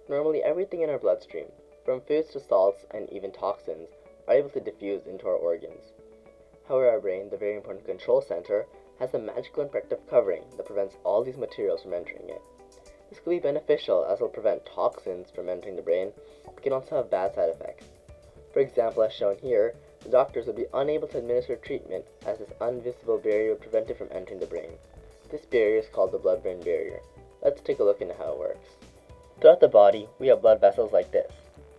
Normally everything in our bloodstream, from foods to salts and even toxins, are able to diffuse into our organs. However, our brain, the very important control center, has a magical and protective covering that prevents all these materials from entering it. This could be beneficial as it will prevent toxins from entering the brain, but can also have bad side effects. For example, as shown here, the doctors would be unable to administer treatment as this invisible barrier would prevent it from entering the brain. This barrier is called the blood-brain barrier. Let's take a look into how it works. Throughout the body, we have blood vessels like this,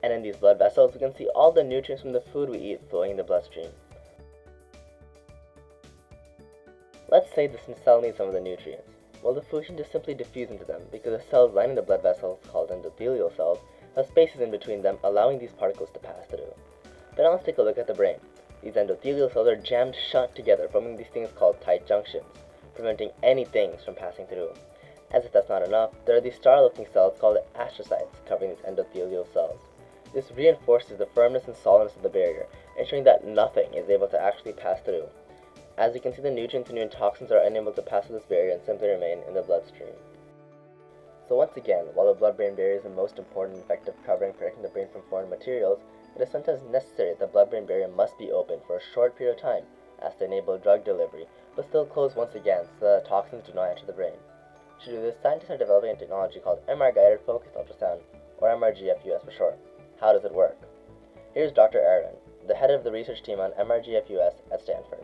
and in these blood vessels we can see all the nutrients from the food we eat flowing in the bloodstream. Let's say this cell needs some of the nutrients. Well, the food can just simply diffuse into them because the cells lining the blood vessels, called endothelial cells, have spaces in between them, allowing these particles to pass through. But now let's take a look at the brain. These endothelial cells are jammed shut together, forming these things called tight junctions, preventing any things from passing through. As if that's not enough, there are these star-looking cells called astrocytes covering these endothelial cells. This reinforces the firmness and solidness of the barrier, ensuring that nothing is able to actually pass through. As you can see, the nutrients and toxins are unable to pass through this barrier and simply remain in the bloodstream. So once again, while the blood-brain barrier is the most important and effective covering protecting the brain from foreign materials, it is sometimes necessary that the blood-brain barrier must be open for a short period of time as to enable drug delivery, but still closed once again so that toxins do not enter the brain. To do this, scientists are developing a technology called MR-guided focused ultrasound, or MRgFUS for short. How does it work? Here's Dr. Aaron, the head of the research team on MRgFUS at Stanford.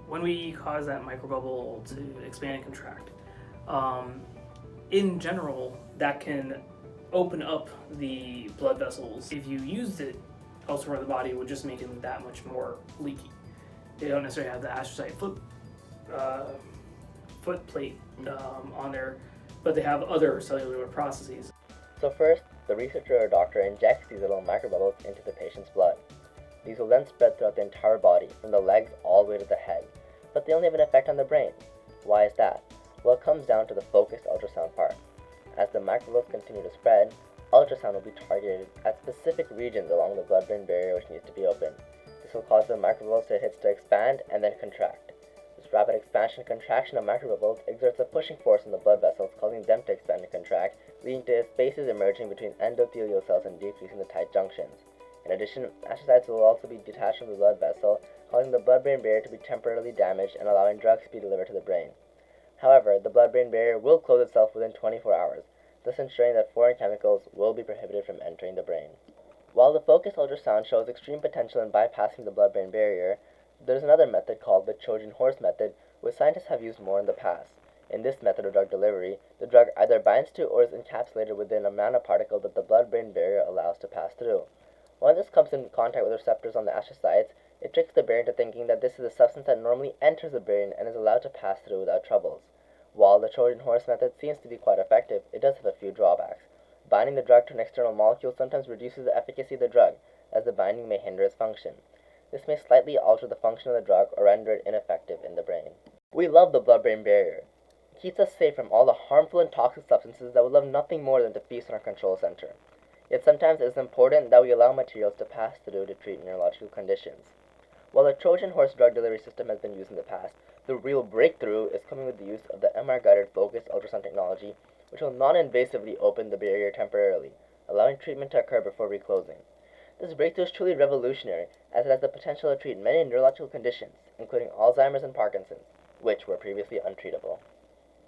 When we cause that microbubble to expand and contract, in general, that can open up the blood vessels. If you used it elsewhere in the body, it would just make them that much more leaky. They don't necessarily have the astrocyte foot plate on there, but they have other cellular processes. So first, the researcher or doctor injects these little microbubbles into the patient's blood. These will then spread throughout the entire body, from the legs all the way to the head, but they only have an effect on the brain. Why is that? Well, it comes down to the focused ultrasound part. As the microbubbles continue to spread, ultrasound will be targeted at specific regions along the blood-brain barrier which needs to be open. This will cause the microbubbles to expand and then contract. This rapid expansion and contraction of microbubbles exerts a pushing force on the blood vessels, causing them to expand and contract, leading to spaces emerging between endothelial cells and decreasing the tight junctions. In addition, astrocytes will also be detached from the blood vessel, causing the blood-brain barrier to be temporarily damaged and allowing drugs to be delivered to the brain. However, the blood-brain barrier will close itself within 24 hours, thus ensuring that foreign chemicals will be prohibited from entering the brain. While the focused ultrasound shows extreme potential in bypassing the blood-brain barrier, there is another method called the Trojan horse method, which scientists have used more in the past. In this method of drug delivery, the drug either binds to or is encapsulated within a nanoparticle that the blood-brain barrier allows to pass through. When this comes in contact with receptors on the astrocytes, it tricks the brain into thinking that this is a substance that normally enters the brain and is allowed to pass through without troubles. While the Trojan horse method seems to be quite effective, it does have a few drawbacks. Binding the drug to an external molecule sometimes reduces the efficacy of the drug, as the binding may hinder its function. This may slightly alter the function of the drug or render it ineffective in the brain. We love the blood-brain barrier. It keeps us safe from all the harmful and toxic substances that would love nothing more than to feast on our control center. Yet sometimes it is important that we allow materials to pass through to treat neurological conditions. While the Trojan horse drug delivery system has been used in the past, the real breakthrough is coming with the use of the MR-guided focused ultrasound technology, which will non-invasively open the barrier temporarily, allowing treatment to occur before reclosing. This breakthrough is truly revolutionary, as it has the potential to treat many neurological conditions, including Alzheimer's and Parkinson's, which were previously untreatable.